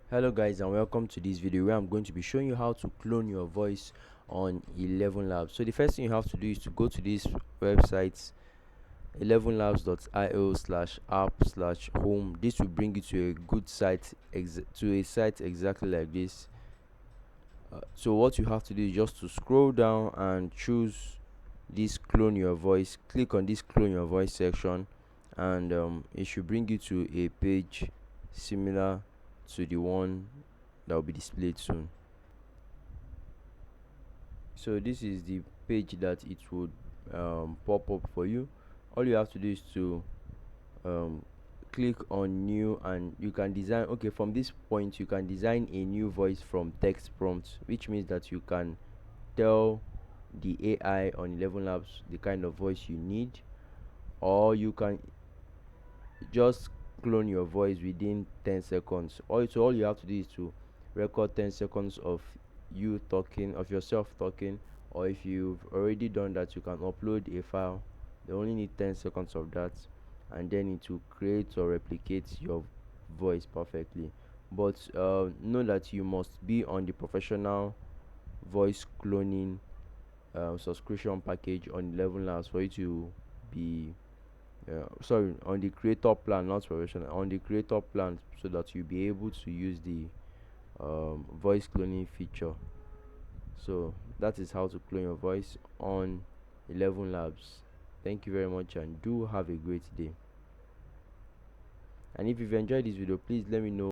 Hello guys, and welcome to this video where I'm going to be showing you how to clone your voice on 11 Labs. So the first thing you have to do is to go to this website 11labs.io/app/home. This will bring you to a good site, to a site exactly like this. So what you have to do is just to scroll down and choose this clone your voice. Click on this clone your voice section, and it should bring you to a page similar to the one that will be displayed soon. So this is the page that it would pop up for you. All you have to do is to um, click on new, and you can design. Okay, from this point you can design a new voice from text prompts, which means that you can tell the AI on 11 Labs the kind of voice you need, or you can just clone your voice within 10 seconds. All you have to do is to record 10 seconds of you talking, of yourself talking, or if you've already done that, you can upload a file. They only need 10 seconds of that, and then it will create or replicate your voice perfectly. But know that you must be on the professional voice cloning subscription package on 11 Labs for you to be sorry, on the creator plan, not professional, on the creator plan, so that you'll be able to use the voice cloning feature. So that is how to clone your voice on 11 Labs. Thank you very much, and do have a great day. And if you've enjoyed this video, please let me know